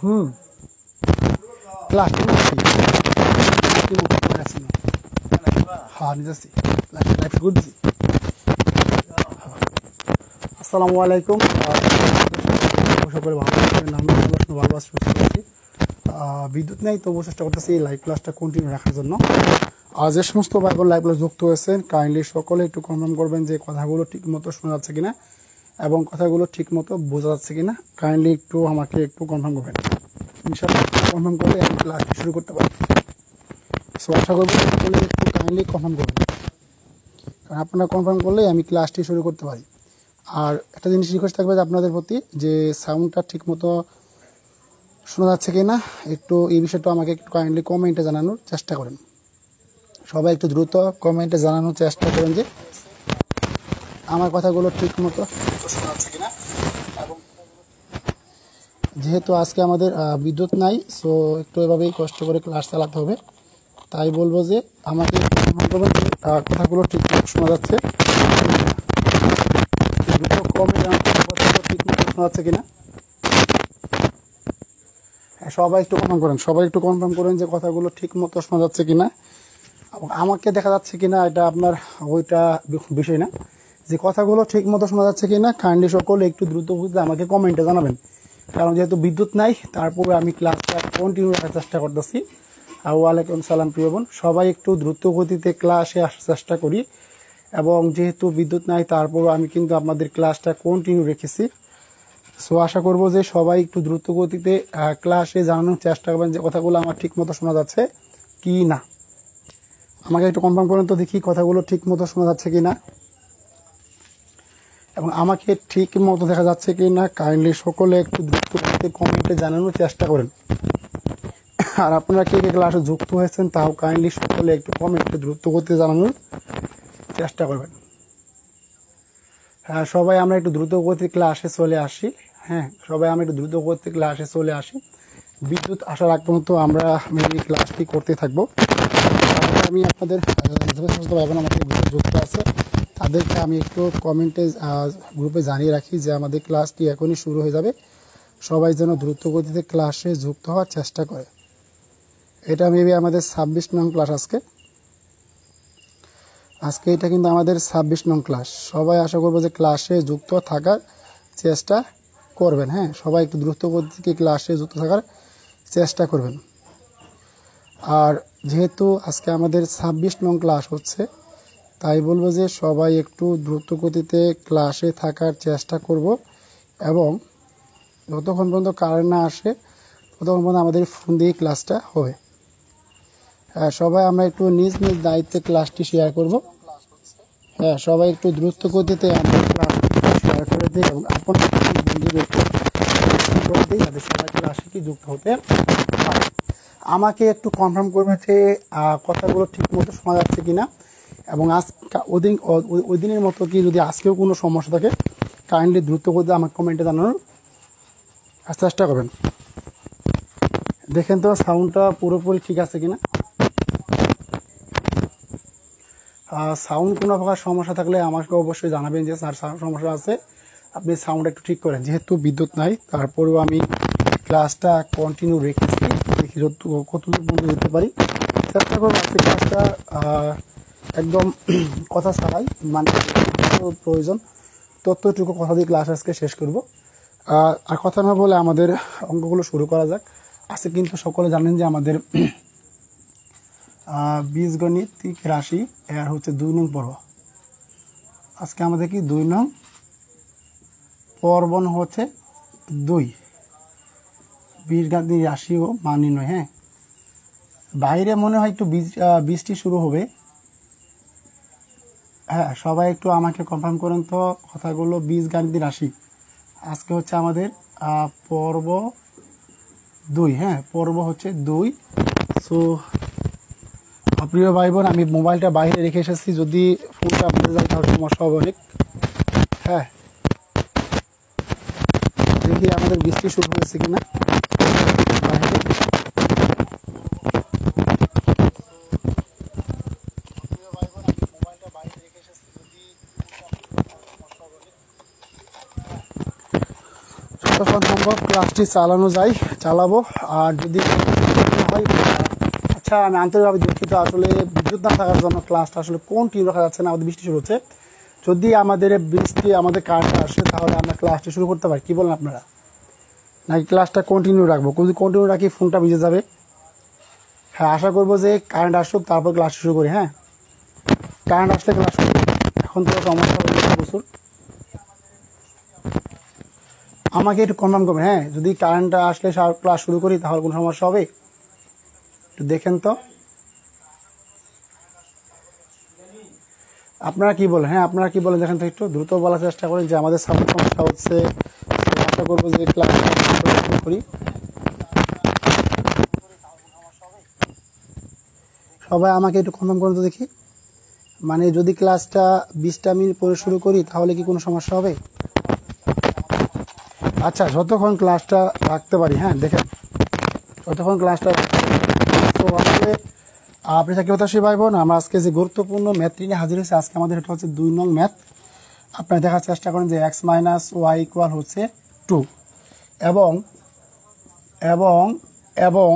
হুম class হ্যাঁ নিতেছি life good দিছি। আসসালামু আলাইকুম। সকলে ভালো আছেন, আমি ভালো আছি, সুস্থ আছি। বিদ্যুৎ নেই তবুও চেষ্টা করতেছি এই লাইভ ক্লাসটা কন্টিনিউ রাখার জন্য। আর যে সমস্ত ভাই বোন লাইভ ক্লাস যুক্ত হয়েছেন কাইন্ডলি সকলে একটু কনফার্ম করবেন যে কথাগুলো ঠিক মতো শোনা যাচ্ছে কিনা এবং কথাগুলো ঠিক মতো বোঝা যাচ্ছে কিনা। কাইন্ডলি একটু আমাকে একটু কনফার্ম করবেন। ইনশাআল্লাহ কনফার্ম করলে আমি ক্লাসটি শুরু করতে পারি। সো আশা করবো সকলে একটু কাইন্ডলি কনফার্ম করবেন, কারণ আপনারা কনফার্ম করলেই আমি ক্লাসটি শুরু করতে পারি। আর একটা জিনিস রিকোয়েস্ট থাকবে যে আপনাদের প্রতি যে সাউন্ডটা ঠিক মতো শোনা যাচ্ছে কি না একটু এই বিষয়টা আমাকে একটু কাইন্ডলি কমেন্টে জানানোর চেষ্টা করেন। সবাই একটু দ্রুত কমেন্টে জানানোর চেষ্টা করেন যে আমার কথাগুলো ঠিক মতো শোনা যাচ্ছে কিনা। এবং যেহেতু আজকে আমাদের বিদ্যুৎ নাই, সো একটু এভাবেই কষ্ট করে ক্লাস চালাতে হবে। তাই বলবো যে আমাকে করবেন যে কথাগুলো ঠিক মতো শোনা যাচ্ছে, ঠিক মতো শোনা যাচ্ছে কিনা। সবাই একটু কনফার্ম করেন, সবাই একটু কনফার্ম করেন যে কথাগুলো ঠিক মতো শোনা যাচ্ছে কিনা এবং আমাকে দেখা যাচ্ছে কিনা। এটা আপনার ওইটা বিষয় না, যে কথাগুলো ঠিক মতো শোনা যাচ্ছে কিনা কাইন্ডলি সকলে একটু দ্রুত গতিতে আমাকে কমেন্টে জানাবেন। কারণ যেহেতু বিদ্যুৎ নাই তারপরে আমি ক্লাসটা কন্টিনিউ রাখার চেষ্টা করতেছি। ওয়ালাইকুম সালাম প্রিয় বোন, সবাই একটু দ্রুত গতিতে ক্লাসে আসার চেষ্টা করি। এবং যেহেতু বিদ্যুৎ নাই তারপরও আমি কিন্তু আপনাদের ক্লাসটা কন্টিনিউ রেখেছি। সো আশা করবো যে সবাই একটু দ্রুত গতিতে ক্লাসে জানানোর চেষ্টা করবেন যে কথাগুলো আমার ঠিক মতো শোনা যাচ্ছে কি না। আমাকে একটু কনফার্ম করেন তো দেখি কথাগুলো ঠিক মতো শোনা যাচ্ছে কি না এবং আমাকে ঠিক মতো দেখা যাচ্ছে কি না। কাইন্ডলি সকলে একটু দ্রুত গতিতে কমেন্টে জানানোর চেষ্টা করেন। আর আপনারা কে কে ক্লাসে যুক্ত হয়েছেন তাও কাইন্ডলি সকলে একটু কমেন্টে দ্রুত গতিতে জানানোর চেষ্টা করবেন। হ্যাঁ সবাই আমরা একটু দ্রুত গতিতে ক্লাসে চলে আসি। হ্যাঁ সবাই আমরা একটু দ্রুত গতিতে ক্লাসে চলে আসি। বিদ্যুৎ আসার আগ পর্যন্ত আমরা মেনলি ক্লাসটি করতে থাকবো। আমি আপনাদের আমাদের গ্রুপে যুক্ত আছে তাদেরকে আমি একটু কমেন্টে গ্রুপে জানিয়ে রাখি যে আমাদের ক্লাসটি এখনই শুরু হয়ে যাবে। সবাই যেন দ্রুত গতিতে ক্লাসে যুক্ত হওয়ার চেষ্টা করে। এটা মেবি আমাদের 26 নং ক্লাস আজকে এটা কিন্তু আমাদের 26 নং ক্লাস। সবাই আশা করবো যে ক্লাসে যুক্ত থাকার চেষ্টা করবেন। হ্যাঁ সবাই একটু দ্রুত গতিতে ক্লাসে যুক্ত থাকার চেষ্টা করবেন। আর যেহেতু আজকে আমাদের 26 নং ক্লাস হচ্ছে তাই বলবো যে সবাই একটু দ্রুত গতিতে ক্লাসে থাকার চেষ্টা করব এবং যতক্ষণ পর্যন্ত কারেন্ট না আসে ততক্ষণ পর্যন্ত আমাদের ফোন দিয়ে ক্লাসটা হবে। হ্যাঁ সবাই আমরা একটু নিজ নিজ দায়িত্বে ক্লাসটি শেয়ার করব। হ্যাঁ সবাই একটু দ্রুত গতিতে আমাদের ক্লাসটি শেয়ার করে দিই এবং আপনাদের বন্ধুদের করে দিই যাতে সবাই ক্লাসে কি যুক্ত হতে পারে। আমাকে একটু কনফার্ম করবে যে কথাগুলো ঠিক মতো শোনা যাচ্ছে কিনা এবং ওই দিনের মতো কি যদি আজকেও কোনো সমস্যা থাকে কাইন্ডলি দ্রুত গতিতে আমাকে কমেন্টে জানানোর চেষ্টা করবেন। দেখেন তো সাউন্ডটা পুরোপুরি ঠিক আছে কিনা। সাউন্ড কোনো প্রকার সমস্যা থাকলে আমাকে অবশ্যই জানাবেন যে স্যার সমস্যা আছে, আপনি সাউন্ড একটু ঠিক করেন। যেহেতু বিদ্যুৎ নাই তারপরেও আমি ক্লাসটা কন্টিনিউ রেখেছি, দেখি কতদূর পর্যন্ত যেতে পারি। চেষ্টা করবো আজকে ক্লাসটা একদম কথা ছাড়াই মানে প্রয়োজন ততটুকু কথা দিয়ে ক্লাস আজকে শেষ করব। আর কথা না বলে আমাদের অঙ্কগুলো শুরু করা যাক। আজকে কিন্তু সকলে জানেন যে আমাদের বীজগণিতিক রাশি এর হচ্ছে 2 নং পর্ব। আজকে আমাদের কি 2 নং পর্ব হচ্ছে 2 বীজগণিতিক রাশি ও মান নির্ণয়। হ্যাঁ বাইরে মনে হয় একটু বৃষ্টি শুরু হবে। হ্যাঁ সবাই একটু আমাকে কনফার্ম করেন তো কথাগুলো। বীজগণিতিক রাশি আজকে হচ্ছে আমাদের পর্ব 2। হ্যাঁ পর্ব হচ্ছে 2। সো প্রিয় ভাই বোন আমি মোবাইলটা বাইরে রেখে এসেছি, যদি ফোনটা আপনাদের যায় তাহলে সমস্যা হবে অনেক। হ্যাঁ দেখি আমাদের বৃষ্টি শুরু হয়েছে কিনা। যতক্ষণ সম্ভব ক্লাসটি চালানো যায় চালাবো। আর যদি হয়, আচ্ছা আমি আন্তরিকভাবে দুঃখিত, আসলে বিদ্যুৎ না থাকার জন্য ক্লাসটা আসলে কন্টিনিউ রাখা যাচ্ছে না, আমাদের বৃষ্টি শুরু হচ্ছে। যদি আমাদের বৃষ্টি আমাদের কারেন্ট আসে তাহলে আমরা ক্লাসটি শুরু করতে পারি, কি বলেন আপনারা? নাকি ক্লাসটা কন্টিনিউ রাখবো? যদি কন্টিনিউ রাখি ফোনটা ভিজে যাবে। হ্যাঁ, আশা করবো যে কারেন্ট আসুক তারপর ক্লাস শুরু করি। হ্যাঁ, কারেন্ট আসলে ক্লাস শুরু করি। এখন তো সমস্যা হয়ে যাচ্ছে প্রচুর, আমাকে একটু কনফার্ম করবেন। হ্যাঁ, যদি কারেন্টটা আসলে ক্লাস শুরু করি তাহলে কোনো সমস্যা হবে? একটু দেখেন তো আপনারা কি বলেন। হ্যাঁ, আপনারা কি বলেন দেখেন তো, একটু দ্রুত বলার চেষ্টা করেন যে আমাদের সাউন্ড সমস্যা হচ্ছে। আশা করবো যে ক্লাস শুরু করি। সবাই আমাকে একটু কনফার্ম করুন তো দেখি, মানে যদি ক্লাসটা 20টা মিনিট পরে শুরু করি তাহলে কি কোনো সমস্যা হবে? আচ্ছা, যতক্ষণ ক্লাসটা রাখতে পারি। হ্যাঁ দেখেন, যতক্ষণ ক্লাসটা তো আসলে আপনি থাকি হতাশী ভাই বোন, আমরা আজকে যে গুরুত্বপূর্ণ ম্যাথটি নিয়ে হাজির হয়েছে। আজকে আমাদের এটা হচ্ছে 2 নং ম্যাথ। আপনারা দেখার চেষ্টা করেন যে এক্স মাইনাস ওয়াই ইকুয়াল হচ্ছে 2 এবং এবং এবং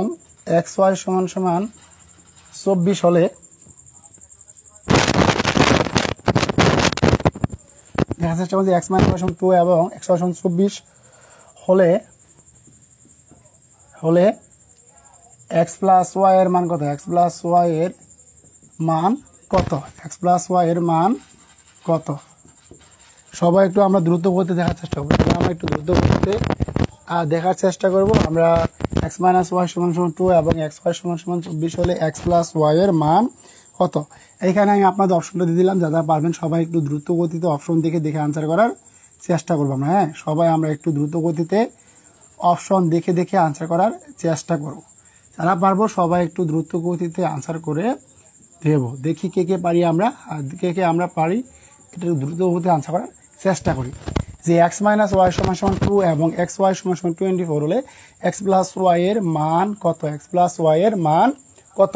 এক্স ওয়াই সমান সমান 24 হলে দেখার চেষ্টা করেন যে এক্স মাইনাস ওয়াই সমান 2 এবং এক্স ওয়াই সমান 24 হলে হলে এক্স প্লাস ওয়াই এর মান কত? এক্স প্লাস ওয়াই এর মান কত? এক্স প্লাস ওয়াই এর মান কত? সবাই একটু আমরা দ্রুত গতিতে দেখার চেষ্টা করবো। আমরা একটু দ্রুত গতিতে দেখার চেষ্টা করব। আমরা এক্স মাইনাস ওয়াই সমান সমান 2 এবং এক্স ওয়াই সমান সমান 24 হলে এক্স প্লাস ওয়াই এর মান কত? এইখানে আমি আপনাদের অপশনটা দিয়ে দিলাম, যারা পারবেন সবাই একটু দ্রুত গতিতে অপশন দেখে দেখে আনসার করার চেষ্টা করবো আমরা। হ্যাঁ, সবাই আমরা একটু দ্রুত গতিতে অপশন দেখে দেখে আনসার করার চেষ্টা করব। যারা পারবো সবাই একটু দ্রুত গতিতে আনসার করে দেব। দেখি কে কে পারি আমরা, আর কে কে আমরা পারি একটু দ্রুত গতিতে আনসার করার চেষ্টা করি। যে এক্স মাইনাস ওয়াই সমান সমান 2 এবং এক্স ওয়াই সমান সমান 24 হলে এক্স প্লাস ওয়াই এর মান কত? এক্স প্লাস ওয়াই এর মান কত?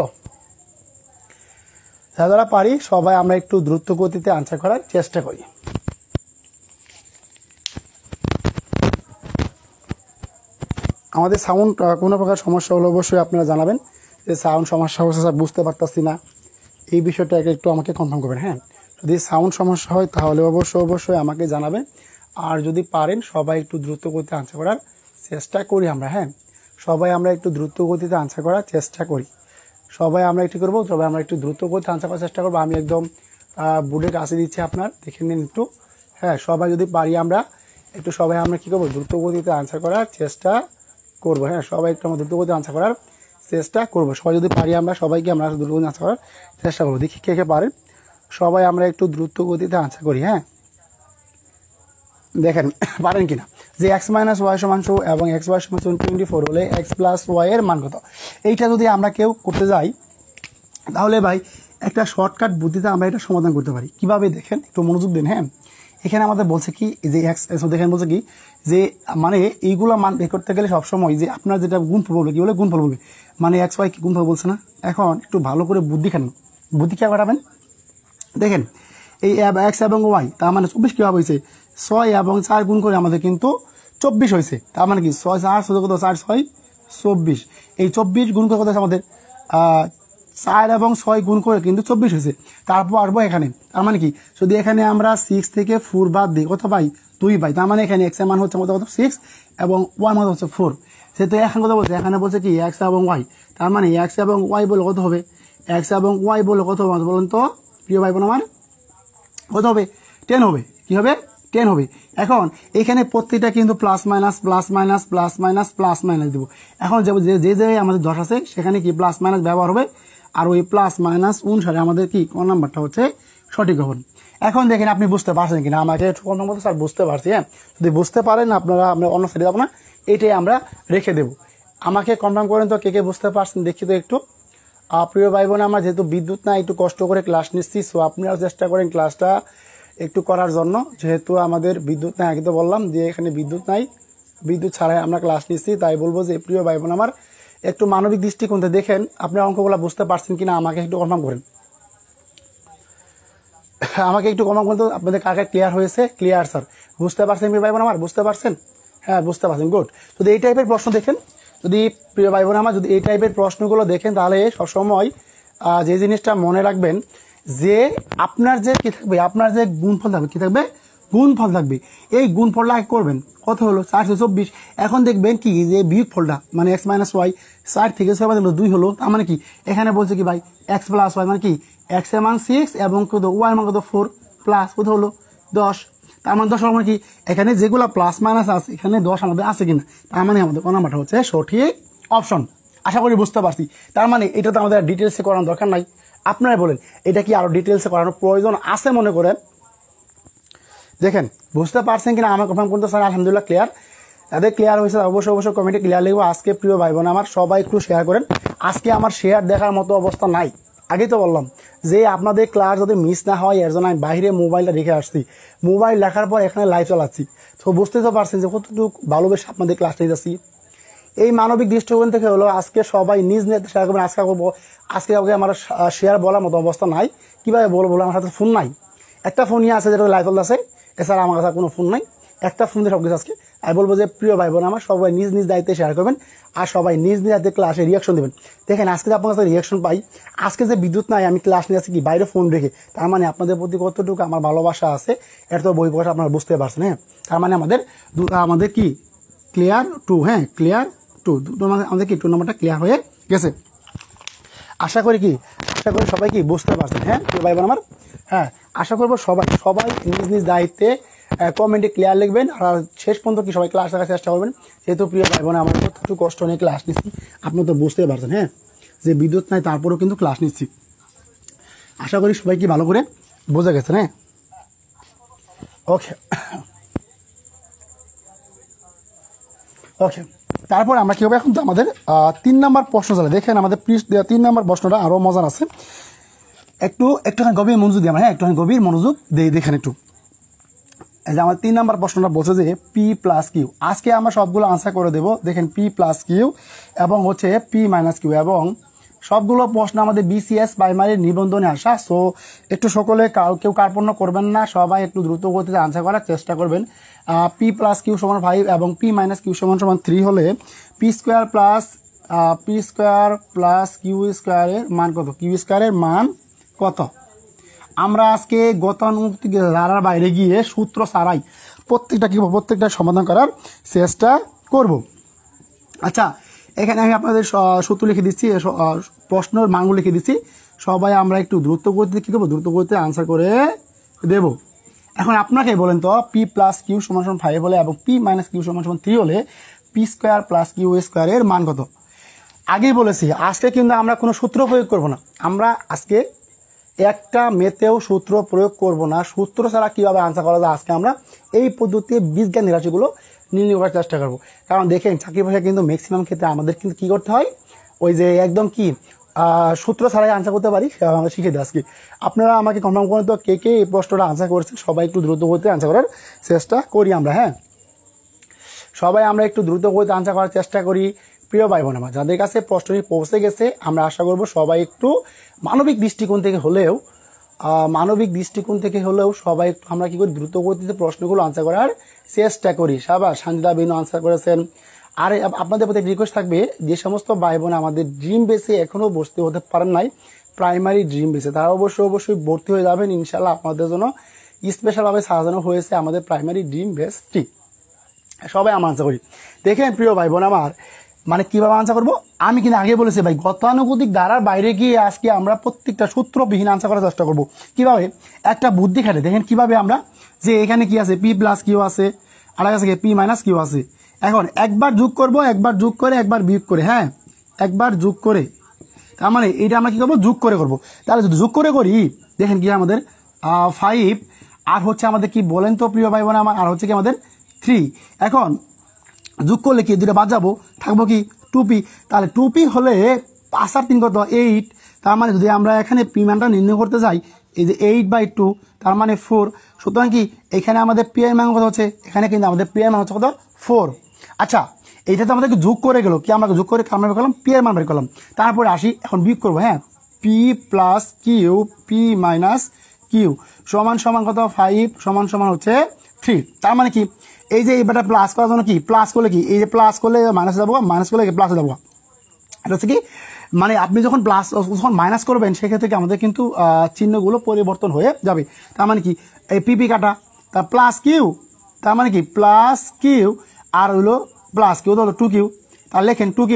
যারা পারি সবাই আমরা একটু দ্রুত গতিতে আনসার করার চেষ্টা করি। আমাদের সাউন্ড কোনো প্রকার সমস্যা হলে অবশ্যই আপনারা জানাবেন যে সাউন্ড সমস্যা হচ্ছে স্যার, বুঝতে পারতাছি না, এই বিষয়টাকে একটু আমাকে কনফার্ম করবেন। হ্যাঁ, যদি সাউন্ড সমস্যা হয় তাহলে অবশ্যই আমাকে জানাবেন। আর যদি পারেন সবাই একটু দ্রুত গতিতে আনসার করার চেষ্টা করি আমরা। হ্যাঁ, সবাই আমরা একটু দ্রুত গতিতে আনসার করার চেষ্টা করি। সবাই আমরা একটু করবো, তবে আমরা একটু দ্রুত গতিতে আনসার করার চেষ্টা করবো। আমি একদম বোর্ডের কাছে দিচ্ছি, আপনার দেখে নিন একটু। হ্যাঁ, সবাই যদি পারি আমরা একটু সবাই আমরা কী করবো, দ্রুত গতিতে আনসার করার চেষ্টা করবো। হ্যাঁ, সবাই একটু আমরা দ্রুত গতিতে আনসার করার চেষ্টা করবো। সবাই যদি পারি আমরা সবাইকে আমরা দ্রুত গতিতে আনসার করার চেষ্টা করবো। দেখি কে কে পারেন, সবাই আমরা একটু দ্রুত গতিতে আনসার করি। হ্যাঁ, দেখেন পারেন কিনা। যে এক্স মাইনাস ওয়াই সমান 2 এবং এক্স ওয়াই সমান 24 হলে এক্স প্লাস ওয়াই এর মান কত? এইটা যদি আমরা কেউ করতে যাই তাহলে ভাই একটা শর্টকাট বুদ্ধিতে আমরা এটা সমাধান করতে পারি। কিভাবে দেখেন, একটু মনোযোগ দিন। হ্যাঁ, এখানে আমাদের বলছে কি যে এক্স, দেখেন বলছে কি যে মানে এইগুলো মান বের করতে গেলে সবসময় যে আপনার যেটা গুণফল বলবে, কি বলে গুণফল বলবে, মানে এক্স ওয়াই কি গুণফল বলছে না। এখন একটু ভালো করে বুদ্ধি খান, বুদ্ধি কে করাবেন। দেখেন এই এক্স এবং ওয়াই, তার মানে 24 কীভাবে হয়েছে, 6 এবং 4 গুণ করে আমাদের কিন্তু 24 হয়েছে। তার মানে কি 6 4 কত, 4 6 24। এই 24 গুণ করে কত আছে আমাদের 4 এবং 6 গুণ করে কিন্তু 24 হয়েছে। তারপর আসবো এখানে, তার মানে কি যদি এখানে আমরা 6 থেকে 4 বাদ দিই কত পাই, 2 পাই। তার মানে এখানে এক্স এর মান হচ্ছে কত 6 এবং ওয়াই মান হচ্ছে 4। সেহেতু এখন কথা বলছে, এখানে বলছে কি এক্স এবং ওয়াই, তার মানে এক্স এবং ওয়াই বলে কত হবে, এক্স এবং ওয়াই বলে কত হবে বলুন তো প্রিয় ভাই বোন আমার, কত হবে 10 হবে। কি হবে 10 হবে। এখন এখানে প্রত্যেকটা কিন্তু plus minus plus minus plus minus plus minus দিব। এখন যে জায়গায় আমাদের 10 আছে সেখানে কি প্লাস মাইনাস ব্যবহার হবে, আর ওই প্লাস মাইনাস অনুসারে আমাদের কি কোন নাম্বারটা হচ্ছে সঠিক হবে। এখন দেখেন আপনি বুঝতে পারছেন কিনা, আমাকে কোন নম্বর স্যার বুঝতে পারছি। হ্যাঁ, যদি বুঝতে পারেন আপনারা, আমরা অন্য সাইডে যাবো না, এটাই আমরা রেখে দেব। আমাকে কনফার্ম করেন তো কে কে বুঝতে পারছেন, দেখি তো একটু। প্রিয় ভাই বোন আমার, যেহেতু বিদ্যুৎ না একটু কষ্ট করে ক্লাস নিচ্ছি, সো আপনারাও চেষ্টা করেন ক্লাসটা একটু করার জন্য। যেহেতু আমাদের বিদ্যুৎ নাই, আগে তো বললাম যে এখানে বিদ্যুৎ নাই, বিদ্যুৎ ছাড়াই আমরা ক্লাস নিচ্ছি, তাই বলবো যে প্রিয় ভাই বোন আমার একটু মানবিক দৃষ্টিকোণ থেকে দেখেন আপনার অঙ্কগুলো বুঝতে পারছেন কিনা, আমাকে একটু কনফার্ম করেন। আমাকে একটু কনফার্ম করেন তো আপনাদের কাকে ক্লিয়ার হয়েছে। ক্লিয়ার স্যার, বুঝতে পারছেন প্রিয় ভাই বোন আমার, বুঝতে পারছেন। হ্যাঁ বুঝতে পারছেন, গুড। যদি এই টাইপের প্রশ্ন দেখেন, যদি প্রিয় ভাই বোন আমার যদি এই টাইপের প্রশ্নগুলো দেখেন, তাহলে সবসময় যে জিনিসটা মনে রাখবেন যে আপনার যে কী থাকবে, আপনার যে গুণফল থাকবে, কী থাকবে, গুণফল থাকবে। এই গুণফলটা করবেন, কত হলো 424। এখন দেখবেন কি যে বিয়োগ ফলটা মানে এক্স মাইনাস ওয়াই, 4 থেকে 6 বাদ 2 হলো, তার মানে কি এখানে বলছে কি ভাই এক্স প্লাস ওয়াই, মানে কি এক্স এর মান 6 এবং কত ওয়াই মান কত 4 প্লাস কত হলো 10। তার মানে 10 মানে কি এখানে যেগুলো প্লাস মাইনাস আছে এখানে 10 আমাদের আছে কিনা, তার মানে আমাদের কোন নাম্বারটা হচ্ছে সঠিক অপশন। আশা করি বুঝতে পারছি। তার মানে এটা তো আমাদের ডিটেলসে করানোর দরকার নাই। আপনারা বলেন এটা কি আরো ডিটেলসে করানোর প্রয়োজন আছে মনে করেন? দেখেন বুঝতে পারছেন কিনা আমার কনফার্ম করতে স্যার আলহামদুলিল্লাহ ক্লিয়ার। যাদের ক্লিয়ার হয়েছে অবশ্যই কমেন্টে ক্লিয়ার লিখবো। আজকে প্রিয় ভাই বোন আমার সবাই একটু শেয়ার করেন। আজকে আমার শেয়ার দেখার মতো অবস্থা নাই, আগেই তো বললাম যে আপনাদের ক্লাস যদি মিস না হয় এর জন্য আমি বাইরে মোবাইলটা রেখে আসছি, মোবাইল রাখার পর এখানে লাইভ চালাচ্ছি। তো বুঝতেই তো পারছেন যে কতটুকু ভালোবেসে আপনাদের ক্লাস নিয়ে যাচ্ছি। এই মানবিক দৃষ্টিকোণ থেকে হলো আজকে সবাই নিজ নিজ শেয়ার করবেন। আজকে আমার শেয়ার বলার মতো অবস্থা নাই। কীভাবে বলবো, আমার হাতে ফোন নাই, একটা ফোন নিয়ে আছে যেটা লাইভ চলতেছে, এছাড়া আমার কাছে কোনো ফোন নাই। একটা ফোন দিয়ে সব কিছু আজকে আমি বলবো যে প্রিয় ভাই বোন আমার সবাই নিজ নিজ দায়িত্বে শেয়ার করবেন আর সবাই নিজ নিজ দায়িত্বে ক্লাসে রিয়াকশন দেবেন। দেখেন আজকে আপনার কাছে রিয়াকশন পাই, আজকে যে বিদ্যুৎ নাই আমি ক্লাস নিয়ে আসছি কি বাইরে ফোন রেখে, তার মানে আপনাদের প্রতি কতটুকু আমার ভালোবাসা আছে এটা তো বই পড়া আপনারা বুঝতে পারছেন। হ্যাঁ তার মানে আমাদের কি ক্লিয়ার টু, হ্যাঁ ক্লিয়ার টু, দুটো আমাদের কি 2 নম্বরটা ক্লিয়ার হয়ে গেছে। আশা করি সবাই কি বুঝতে পারছেন। হ্যাঁ প্রিয় ভাই বোন আমার, হ্যাঁ আশা করবো সবাই নিজ নিজ দায়িত্বে কমেন্টে ক্লিয়ার লিখবেন আর শেষ পর্যন্ত কি সবাই ক্লাস রাখার চেষ্টা করবেন। যেহেতু প্রিয় ভাই বোন আমার একটু কষ্ট নিয়ে ক্লাস নিচ্ছি, আপনি তো বুঝতে পারছেন হ্যাঁ যে বিদ্যুৎ নাই তারপরেও কিন্তু ক্লাস নিচ্ছি। আশা করি সবাই কি ভালো করে বোঝা গেছে। হ্যাঁ ওকে ওকে তারপর আমরা কি হবে, এখন তো আমাদের 3 নম্বর প্রশ্ন চলে। দেখেন আমাদের 3 নম্বর প্রশ্নটা আরো মজার আছে, একটুখানি গভীর মনোযোগ দিই আমরা। হ্যাঁ একটুখানি গভীর মনোযোগ দিই। দেখেন একটু এই যে আমার 3 নম্বর প্রশ্নটা বলছে যে পি প্লাস কিউ। আজকে আমরা সবগুলো আনসার করে দেবো। দেখেন পি প্লাস কিউ এবং হচ্ছে পি মাইনাস কিউ, এবং সবগুলো প্রশ্ন আমাদের বিসিএস প্রাইমারির নিবন্ধনে আসা। সো একটু সকলে কেউ কার্পণ্য করবেন না, সবাই একটু দ্রুত গতিতে আনসার করার চেষ্টা করবেন। পি প্লাস কিউ সমান 5 এবং পি মাইনাস কিউ সমান 3 হলে পি স্কোয়ার প্লাস কিউ স্কোয়ারের মান কত, কিউ স্কোয়ারের মান কত? আমরা আজকে গতানুগতিক ধারার বাইরে গিয়ে সূত্র ছাড়াই প্রত্যেকটা সমাধান করার চেষ্টা করব। আচ্ছা এখানে আমি আপনাদের সূত্র লিখে দিচ্ছি, প্রশ্নের মানগুলো লিখে দিচ্ছি। সবাই আমরা একটু দ্রুত গতিতে কী করবো, দ্রুত গতিতে আনসার করে দেব। এখন আপনাকে বলেন তো পি প্লাস কিউ সমান 5 হলে এবং পি মাইনাস কিউ সমান 3 হলে পি স্কোয়ার প্লাস কিউ স্কোয়ারের মান কত? আগেই বলেছি আজকে কিন্তু আমরা কোনো সূত্র প্রয়োগ করব না। আমরা আজকে একটা মেতেও সূত্র প্রয়োগ করব না। সূত্র ছাড়া কীভাবে আনসার করা যায় আজকে আমরা এই পদ্ধতিতে বীজজ্ঞান রাশিগুলো নির্ণয় করার চেষ্টা করবো। কারণ দেখেন চাকরি পরীক্ষা কিন্তু ম্যাক্সিমাম ক্ষেত্রে আমাদের কিন্তু কী করতে হয়, ওই যে একদম কি সূত্র ছাড়াই আনসার করতে পারি সেভাবে আমরা শিখে দিই আজকে। আপনারা আমাকে কনফার্ম করেন তো কে কে এই প্রশ্নটা আনসার করছেন। সবাই একটু দ্রুত গতিতে আনসার করার চেষ্টা করি আমরা। হ্যাঁ সবাই আমরা একটু দ্রুত গতিতে আনসার করার চেষ্টা করি। প্রিয় ভাই বোন আমার যাদের কাছে প্রশ্নটি পৌঁছে গেছে, আমরা আশা করব সবাই একটু মানবিক দৃষ্টিকোণ থেকে হলেও সবাই একটু আমরা কি করি দ্রুত গতিতে প্রশ্নগুলো আনসার করার চেষ্টা করি। সাবাস সানজিদা বিনু আনসার করেছেন। আর আপনাদের প্রতি রিকোয়েস্ট থাকবে যে সমস্ত ভাই বোন আমাদের ড্রিম বেসে এখনও ভর্তি হতে পারেন নাই, প্রাইমারি ড্রিম বেসে, তারা অবশ্যই ভর্তি হয়ে যাবেন ইনশাল্লাহ। আপনাদের জন্য স্পেশালভাবে সাজানো হয়েছে আমাদের প্রাইমারি ড্রিম বেসটি। সবাই আমরা আনসার করি। দেখেন প্রিয় ভাই বোন আমার মানে কিভাবে আনসার করবো, আমি কিন্তু আগে বলেছি ভাই গতানুগতিক ধারার বাইরে গিয়ে আজকে আমরা প্রত্যেকটা সূত্রবিহীন আনসার করার চেষ্টা করবো। কিভাবে একটা বুদ্ধি খাটে দেখেন কিভাবে আমরা যে এখানে কি আছে পি প্লাস কিউ আছে আর কাছে পি মাইনাস কিউ আছে। এখন একবার যোগ করবো, একবার যোগ করে একবার বিয়োগ করে, হ্যাঁ একবার যোগ করে, তার মানে এইটা আমরা কি করবো যোগ করে করবো। তাহলে যদি যোগ করে করি দেখেন কি আমাদের 5 আর হচ্ছে আমাদের কি বলেন তো প্রিয় ভাই বোন আমার, আর হচ্ছে কি আমাদের 3। এখন যোগ করলে কি দুটো বাদ যাবো, থাকবো কি 2p। তাহলে 2p হলে 5 আর 3 কত 8। তার মানে যদি আমরা এখানে পি মানটা নির্ণয় করতে যাই এই যে 8/2 তার মানে 4। সুতরাং কি এখানে আমাদের পি এর মান কত হচ্ছে, এখানে কিন্তু আমাদের পি এর মান হচ্ছে কত 4। আচ্ছা এইটা তো আমাদেরকে যোগ করে গেল, কি আমরা যোগ করে আমরা বের করলাম পি এর মান বের করলাম। তারপরে আসি এখন বিয়োগ করবো। হ্যাঁ P plus Q P minus Q সমান কত 5 সমান হচ্ছে 3। তার মানে কি এই যে এবারটা প্লাস করার জন্য কি প্লাস করলে কি এই যে প্লাস করলে মাইনাস যাবো, মাইনাস করলে প্লাস যাবো। এটা হচ্ছে কি মানে আপনি যখন প্লাস যখন মাইনাস করবেন সেক্ষেত্রে কি আমাদের কিন্তু চিহ্নগুলো পরিবর্তন হয়ে যাবে। তার মানে কি এই পিপি কাটা তার প্লাস কিউ, তার মানে কি প্লাস কিউ আর হলো প্লাস কিউ তো হলো 2Q, তার লেখেন 2Q।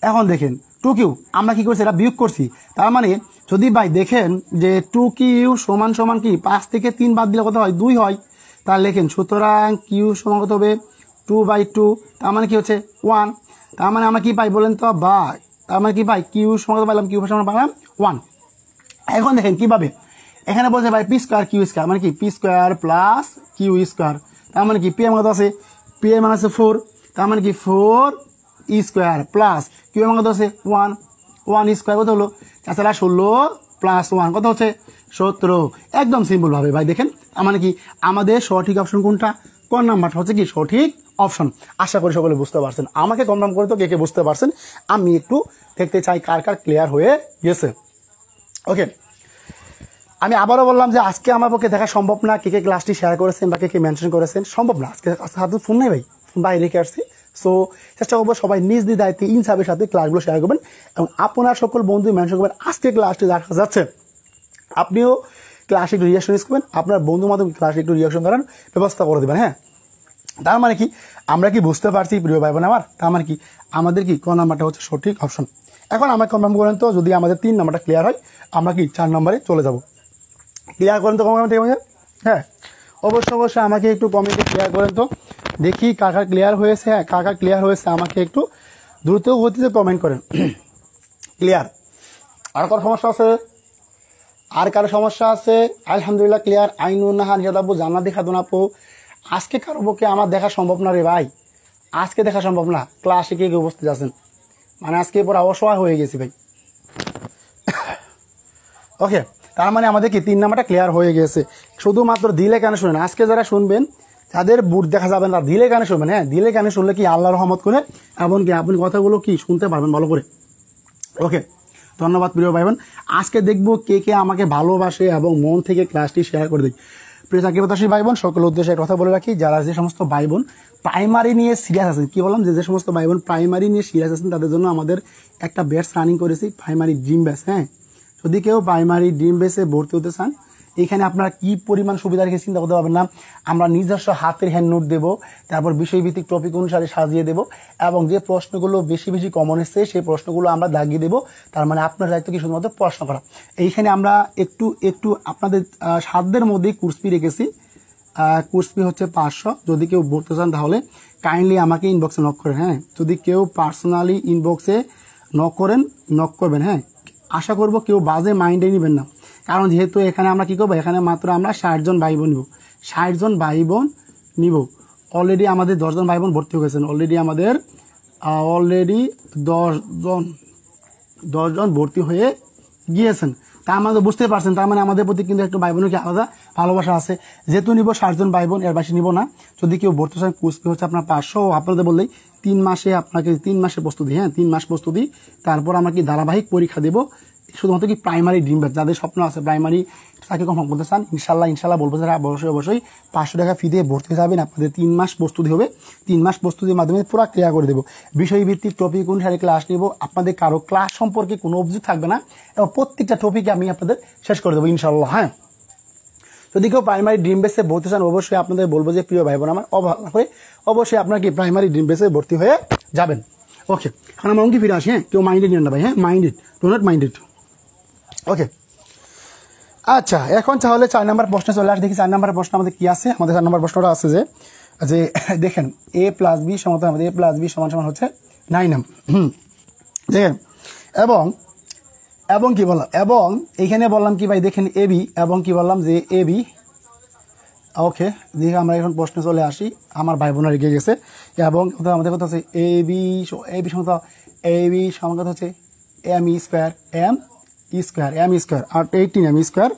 এখন দেখেন 2Q আমরা কি করছি এটা বিয়োগ করছি, তার মানে যদি ভাই দেখেন যে 2Q সমান সমান কি 5 থেকে 3 বাদ দিলে কত হয় 2 হয়, তার লেখেন সুতরাং কিউ সমান কত হবে 2/2, তার মানে কি হচ্ছে 1। তার মানে আমরা কি পাই বলেন তো ভাই, তার মানে কি পাই কিউ সমান কত পাইলাম, কিউ সমান পাইলাম 1। এখন দেখেন কিভাবে এখানে বলছে ভাই পি স্কোয়ার কিউ স্কোয়ার মানে কি P square plus Q square, তার মানে কি পি এর মান কত আছে, পি এর মান আছে 4, তার মানে কি 4 স্কোয়ার প্লাস কিউ এর মান কত আছে 1 স্কোয়ার কত হলো 16 প্লাস 1 কত হচ্ছে 17। একদম সিম্পল ভাবে ভাই দেখেন তার মানে কি আমাদের সঠিক অপশন কোনটা, কোন নাম্বারটা হচ্ছে কি সঠিক অপশন। আশা করি সকলে বুঝতে পারছেন, আমাকে কনফার্ম করে তো কে কে বুঝতে পারছেন আমি একটু দেখতে চাই কার কার ক্লিয়ার হয়ে গেছে। ওকে, আমি আবারও বললাম যে আজকে আমার পক্ষে দেখা সম্ভব না, কে কে ক্লাসটি শেয়ার করেছেন বা কে কে মেনশন করেছেন, সম্ভব না আজকে হাতে ফোন নেই ভাই, ফোন বাইরে রেখে আসছি। সো চেষ্টা করবো সবাই নিজ নিজ দায়িত্বে ইনসাফের সাথে ক্লাসগুলো শেয়ার করবেন এবং আপনার সকল বন্ধু মেনশন করবেন আজকে ক্লাসটি দেখা যাচ্ছে, আপনিও ক্লাসে একটু রিয়াকশন করবেন, আপনার বন্ধুর মাধ্যমে ক্লাসে একটু রিয়াকশন করার ব্যবস্থা করে দেবেন। হ্যাঁ, তার মানে কি আমরা কি বুঝতে পারছি প্রিয় ভাই বোন আমার, তার মানে কি আমাদের কি কোন নাম্বারটা হচ্ছে সঠিক অপশন। এখন আমাকে কনফার্ম করেন তো যদি আমাদের 3 নাম্বারটা ক্লিয়ার হয় আমরা কি 4 নম্বরে চলে যাব, ক্লিয়ার করেন তো কমেন্টে। হ্যাঁ অবশ্যই আমাকে একটু কমেন্টে ক্লিয়ার করেন তো দেখি কার কার ক্লিয়ার হয়েছে। হ্যাঁ কার কার ক্লিয়ার হয়েছে আমাকে একটু দ্রুত গতিতে কমেন্ট করেন। ক্লিয়ার, আর কারো সমস্যা আছে, আর কারো সমস্যা আছে? আলহামদুলিল্লাহ ক্লিয়ার। আইনুন্নাহা নিজাদাবু জান্নাতি খাতুন আপু, আজকে কারো পক্ষে আমার দেখা সম্ভব না রে ভাই, আজকে দেখা সম্ভব না, ক্লাসে কে কে উপস্থিত আছেন, মানে আজকে পুরো অসহায় হয়ে গেছি ভাই। ওকে, তার মানে আমাদের কি 3 নাম্বারটা ক্লিয়ার হয়ে গেছে। শুধুমাত্র দিলে কানে শুনেন, আজকে যারা শুনবেন যাদের বুট দেখা যাবেন না দিলে কানে শুনবেন। হ্যাঁ দিলে কানে শুনলে কি আল্লাহ রহমত করে এমনকি আপনি কথাগুলো কি শুনতে পারবেন ভালো করে। ওকে, ধন্যবাদ প্রিয় ভাই বোন। আজকে দেখবো কে কে আমাকে ভালোবাসে এবং মন থেকে ক্লাসটি শেয়ার করে দিই। প্রিয় চাকরিপ্রত্যাশী ভাই বোন সকল উদ্দেশ্যে কথা বলে রাখি, যারা যে সমস্ত ভাই বোন প্রাইমারি নিয়ে সিরিয়াস আছেন, কি বললাম যে সমস্ত ভাই বোন প্রাইমারি নিয়ে সিরিয়াস আছেন তাদের জন্য আমাদের একটা ব্যাচ রানিং করেছি, প্রাইমারি ড্রিম ব্যাচ। হ্যাঁ যদি কেউ প্রাইমারি ড্রিম বেসে ভর্তি হতে চান এখানে আপনারা কি পরিমাণ সুবিধা রেখে চিন্তা করতে পারবেন না। আমরা নিজস্ব হাতের হ্যান্ড নোট দেবো, তারপর বিষয়ভিত্তিক টপিক অনুসারে সাজিয়ে দেবো এবং যে প্রশ্নগুলো বেশি বেশি কমন এসছে সেই প্রশ্নগুলো আমরা দাগিয়ে দেবো। তার মানে আপনার দায়িত্ব কি শুধুমাত্র প্রশ্ন করা। এইখানে আমরা একটু একটু আপনাদের সাধ্যের মধ্যেই কোর্স ফি রেখেছি। কোর্স ফি হচ্ছে 500। যদি কেউ ভর্তি চান তাহলে কাইন্ডলি আমাকে ইনবক্সে নক করেন। হ্যাঁ যদি কেউ পার্সোনালি ইনবক্সে নক করবেন। হ্যাঁ আশা করবো কেউ বাজে মাইন্ডে নেবেন না, কারণ যেহেতু এখানে আমরা কি করবো, এখানে মাত্র আমরা 60 জন ভাই বোন নিব, 60 জন ভাই বোন নিব। অলরেডি আমাদের 10 জন ভাই বোন ভর্তি হয়ে গেছেন, অলরেডি 10 জন ভর্তি হয়ে গিয়েছেন। তার মানে বুঝতে পারছেন, তার মানে আমাদের প্রতি কিন্তু একটু ভাই বোনের কি আলাদা ভালোবাসা আছে। যেহেতু নিব 60 জন ভাই বোন, এর বেশি নিব না। যদি কেউ ভর্তি চান কোর্স ফি হচ্ছে আপনার 500। আপনাদের বললেই 3 মাসে আপনাকে 3 মাসের প্রস্তুতি। হ্যাঁ 3 মাস প্রস্তুতি, তারপর আমরা কি ধারাবাহিক পরীক্ষা দেবো শুধুমাত্র কি প্রাইমারি ড্রিম ব্যাচ। যাদের স্বপ্ন আছে প্রাইমারি তাকে কনফার্ম করতে চান ইনশাল্লাহ বলবো যারা অবশ্যই 500 টাকা ফি দিয়ে ভর্তি হয়ে যাবেন। আপনাদের 3 মাস প্রস্তুতি হবে, 3 মাস প্রস্তুতির মাধ্যমে পুরো ক্লিয়ার করে দেবো। বিষয়ভিত্তিক টপিক অনুসারে ক্লাস নিব, আপনাদের কারো ক্লাস সম্পর্কে কোনো অভিযোগ থাকবে না এবং প্রত্যেকটা টপিকে আমি আপনাদের শেষ করে দেবো ইনশাল্লাহ। হ্যাঁ যদি কেউ প্রাইমারি ড্রিম বেসে ভর্তি চান অবশ্যই আপনাদের বলবো যে প্রিয় ভাই বোন আমার অবহেলা করে অবশ্যই আপনার কি প্রাইমারি ড্রিম বেসে ভর্তি হয়ে যাবেন। ওকে, এখন আমরা অঙ্কি ফিরে আসি। হ্যাঁ কেউ মাইন্ডেড নেন না ভাই, হ্যাঁ মাইন্ডেড, ডো নট মাইন্ডেড। ওকে আচ্ছা, এখন তাহলে 4 নম্বর প্রশ্নে চলে আসি। দেখি 4 নম্বর প্রশ্ন আমাদের কি আছে। আমাদের 4 নম্বর প্রশ্নটা আছে যে দেখেন a প্লাস বি সমান আমাদের a প্লাস বি সমান হচ্ছে 9m। দেখেন এবং কি বললাম, এবং এইখানে বললাম কি ভাই দেখেন এ বি এবং কি বললাম যে এ বি। ওকে দেখি আমরা এখন প্রশ্নে চলে আসি, আমার ভাই বোনের এগিয়ে গেছে। এবং আমাদের কথা হচ্ছে এ বি সমান কথা হচ্ছে m স্কোয়ার আর 18m স্কোয়ার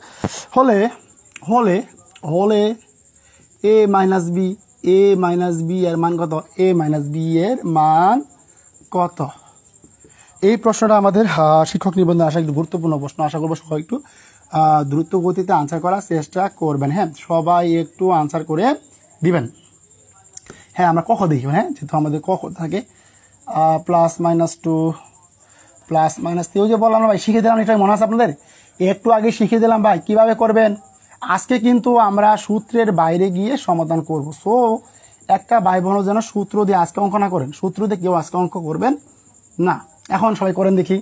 হলে a মাইনাস বি এর মান কত, a মাইনাস বি এর মান কত। এই প্রশ্নটা আমাদের শিক্ষক নিবন্ধন আসা একটু গুরুত্বপূর্ণ প্রশ্ন। আশা করবো সবাই একটু দ্রুত গতিতে আনসার করার চেষ্টা করবেন। হ্যাঁ সবাই একটু আনসার করে দিবেন। হ্যাঁ আমরা কখ দেখি, হ্যাঁ যেহেতু আমাদের কখ থাকে plus minus two plus minus three, ওই যে বললাম না ভাই শিখে দিলাম, এটা মনে আছে আপনাদের একটু আগে শিখে দিলাম ভাই কিভাবে করবেন। আজকে কিন্তু আমরা সূত্রের বাইরে গিয়ে সমাধান করব। সো একটা ভাই বোনও যেন সূত্র দিয়ে আজকে অঙ্ক না করেন, সূত্র দিয়ে কেউ আজকে অঙ্ক করবেন না। এখন সবাই করেন দেখি,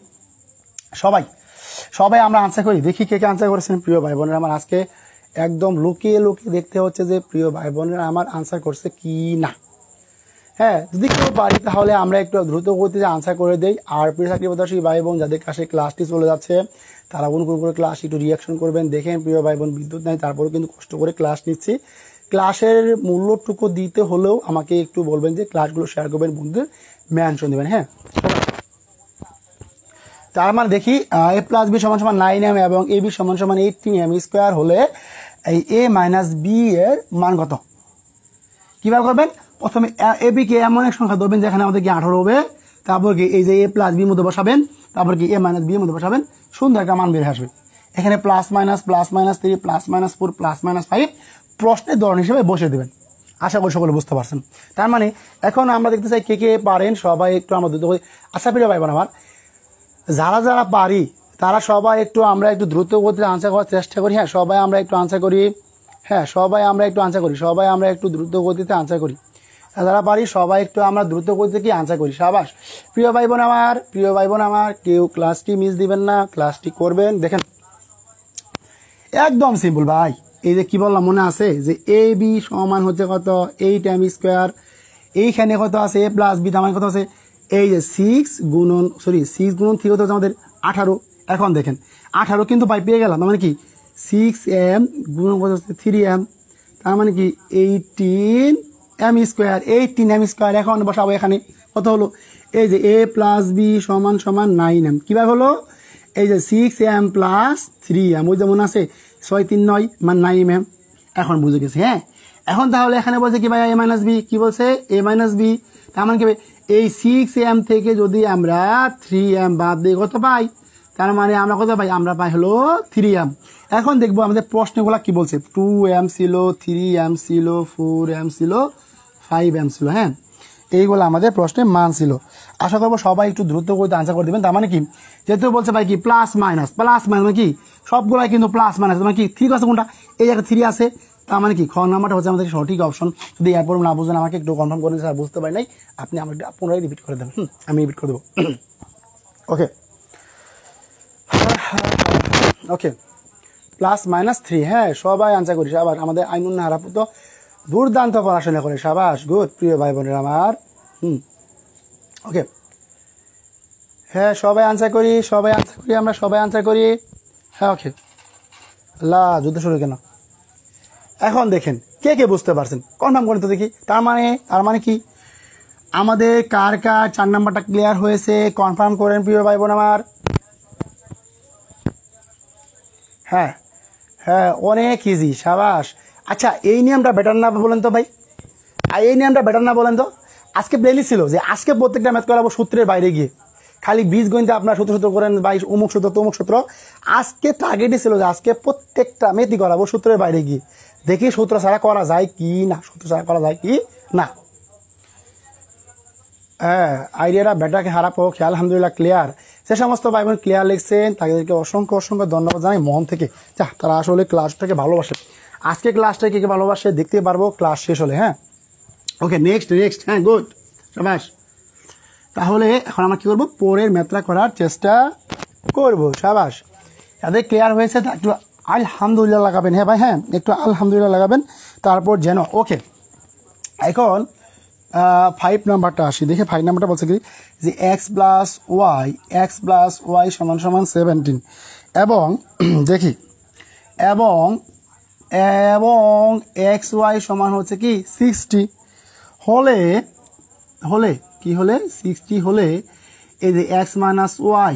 সবাই আমরা আনসার করি দেখি কে কে আনসার করেছেন প্রিয় ভাই বোনেরা আমার। আজকে একদম লুকিয়ে লুকিয়ে দেখতে হচ্ছে যে প্রিয় ভাই বোনেরা আমার আনসার করছে কি না। হ্যাঁ যদি কেউ পারি তাহলে আমরা একটু দ্রুত গতিতে আনসার করে দেই। আর প্রিয় চাকরি প্রত্যাশী ভাই বোন যাদের কাছে ক্লাসটি চলে যাচ্ছে তারা অনুগ্রহ করে ক্লাস একটু রিয়াকশন করবেন। দেখেন প্রিয় ভাই বোন বিদ্যুৎ নাই, তারপরেও কিন্তু কষ্ট করে ক্লাস নিচ্ছি। ক্লাসের মূল্যটুকু দিতে হলেও আমাকে একটু বলবেন যে ক্লাসগুলো শেয়ার করবেন, বন্ধুদের মেনশন দেবেন। হ্যাঁ তার মানে দেখি a প্লাস বি সমান সমান 9m এবং এ বি সমান সমান 18m স্কোয়ার হলে এই a মাইনাস বি এর মান কত কিভাবে করবেন। প্রথমে এ বি কে এমন এক সংখ্যা ধরবেন যেখানে আমাদের কি 18 হবে, তারপর কি এই যে a প্লাস বির মধ্যে বসাবেন, তারপর কি a মাইনাস বি এর মধ্যে বসাবেন, সুন্দর একটা মান বের আসবে। এখানে plus minus 3 plus minus 4 plus minus 5 প্রশ্নের ধরন হিসেবে বসে দেবেন। আশা করি সকলে বুঝতে পারছেন। তার মানে এখন আমরা দেখতে চাই কে কে পারেন, সবাই একটু আমরা দ্রুত করি। আশা প্রিয় ভাই বোন আমার যারা যারা পারি তারা সবাই একটু আমরা একটু দ্রুত গতিতে আনসার করার চেষ্টা করি। হ্যাঁ সবাই আমরা একটু আনসার করি, হ্যাঁ সবাই আমরা একটু আনসার করি, সবাই আমরা একটু দ্রুত গতিতে আনসার করি। যারা পারি সবাই একটু আমরা দ্রুত গতিতে কি আনসার করি। সাবাস প্রিয় ভাই বোন আমার, কেউ ক্লাসটি মিস দিবেন না, ক্লাসটি করবেন। দেখেন একদম সিম্পল ভাই, এই যে কি বললাম মনে আছে যে এ বি সমান হচ্ছে কত 8m স্কোয়ার, এইখানে কত আছে a প্লাস বি, তার মানে কত আছে এই যে 6 গুণন 3 হতে হচ্ছে আমাদের 18। এখন দেখেন 18 কিন্তু ভাই পেয়ে গেলাম, তার মানে কি 6m গুণন কত হচ্ছে 3m, তার মানে কি 18m স্কোয়ার। এখন বসাবো এখানে কত হলো এই যে a প্লাস বি সমান সমান 9m, কিভাবে হলো এই যে 6m প্লাস 3m, ওই যেমন আছে 6 3 9 মানে 9m। এখন বুঝে গেছে। হ্যাঁ এখন তাহলে এখানে বলছে কি ভাই a মাইনাস বি, কি বলছে a মাইনাস বি, তার মানে কি এই 6m থেকে যদি আমরা 3m বাদ দিই কত পাই, তার মানে আমরা কত পাই, আমরা পাই হলো 3m। এখন দেখবো আমাদের প্রশ্নগুলা কি বলছে, 2m ছিল, 3m ছিল, 4m ছিল, 5m ছিল। হ্যাঁ এইগুলো আমাদের প্রশ্নের মান ছিল। আশা করবো সবাই একটু দ্রুত করে আনসার করে দেবেন। তার মানে কি যেহেতু বলছে ভাই কি প্লাস মাইনাস মানে কি সবগুলাই কিন্তু প্লাস মাইনাস, মানে কি 3 আছে কোনটা, এই একটা 3 আছে, তার মানে কি খ নাম্বারটা হচ্ছে আমাদের সঠিক অপশন। যদি এরপর না বুঝেন আমাকে একটু কনফার্ম করেন স্যার বুঝতে পারি নাই, আপনি আমাকে পুনরায় রিপিট করে দেন। আমি রিপিট করে দেবো। ওকে ওকে প্লাস মাইনাস 3, হ্যাঁ সবাই আনসার করি। সাবাস আমাদের আইনুন হারাপু তো দুর্দান্ত পড়াশোনা করে, সাবাস গুড প্রিয় ভাই বোনের আমার। ওকে হ্যাঁ সবাই আনসার করি, আমরা সবাই আনসার করি। হ্যাঁ ওকে আল্লাহ যুদ্ধ শুরু কেন। এখন দেখেন কে কে বুঝতে পারছেন কনফার্ম করেন তো দেখি। তার মানে কি আমাদের কার 4 নাম্বারটা ক্লিয়ার হয়েছে কনফার্ম করেন প্রিয় ভাই বোন আমার। হ্যাঁ হ্যাঁ অনেক ইজি, সাবাস। আচ্ছা এই নিয়মটা বেটার না বলেন তো ভাই, এই নিয়মটা বেটার না বলেন তো। আজকে প্লেলিস্ট ছিল যে আজকে প্রত্যেকটা ম্যাথ করাবো সূত্রের বাইরে গিয়ে, খালি বীজ গণিতে আপনার সূত্র করেন ভাই, অমুক সূত্র। আজকে টার্গেটই ছিল যে আজকে প্রত্যেকটা ম্যাথই করাবো সূত্রের বাইরে গিয়ে, দেখি সূত্র ছাড়া করা যায় কি না। হ্যাঁ আইডিয়াটা বেটারকে হারাপ হোক, আলহামদুলিল্লাহ ক্লিয়ার। যে সমস্ত ভাই বোন ক্লিয়ার লিখছেন তাদেরকে অসংখ্য ধন্যবাদ জানাই মন থেকে। যা তারা আসলে ক্লাসটাকে ভালোবাসে, আজকে ক্লাসটা কে ভালোবাসে দেখতে পারবো ক্লাস শেষ হলে। হ্যাঁ ওকে নেক্সট হ্যাঁ গুড সাবাস। তাহলে এখন আমরা কি করবো, পরের ম্যাথটা করার চেষ্টা করবো। সাবাস যাদের ক্লিয়ার হয়েছে তা একটু আলহামদুলিল্লাহ লাগাবেন। হ্যাঁ ভাই হ্যাঁ একটু আলহামদুলিল্লাহ লাগাবেন, তারপর যেন। ওকে এখন 5 নাম্বারটা আসি দেখে। 5 নাম্বারটা বলছে কি যে এক্স প্লাস ওয়াই সমান সমান 17 এবং দেখি এবং এক্স ওয়াই সমান হচ্ছে কি 60 হলে কি হলে 60 হলে এই যে এক্স মাইনাস ওয়াই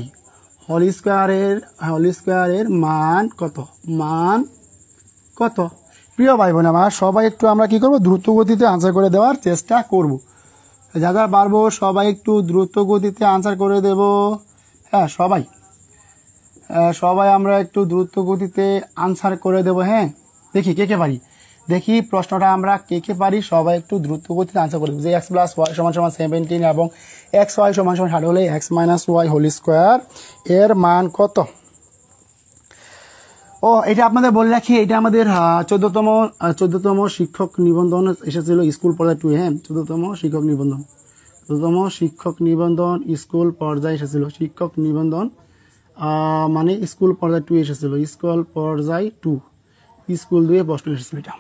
হোল স্কোয়ারের মান কত প্রিয় ভাই বোন আমার। সবাই একটু আমরা কি করব, দ্রুত গতিতে আনসার করে দেওয়ার চেষ্টা করব। যারা পারবো সবাই একটু দ্রুত গতিতে আনসার করে দেব। হ্যাঁ সবাই আমরা একটু দ্রুত গতিতে আনসার করে দেব। হ্যাঁ দেখি কে পারি, দেখি প্রশ্নটা আমরা কে কে পারি, সবাই একটু দ্রুত গতিতে আনসার করি। যে এক্স প্লাস ওয়াই সমান সমান 17 এবং এক্স ওয়াই সমান সমান 60 হলে X minus Y whole square এর মান কত? ও এটা আপনাদের বলে রাখি, এটা আমাদের 14তম শিক্ষক নিবন্ধন এসেছিল স্কুল পর্যায়ে 2। হ্যাঁ, 14তম শিক্ষক নিবন্ধন স্কুল পর্যায়ে এসেছিল। শিক্ষক নিবন্ধন মানে স্কুল পর্যায়ে 2 এসেছিল। স্কুল পর্যায় 2, স্কুল 2 প্রশ্ন এসেছিল এটা।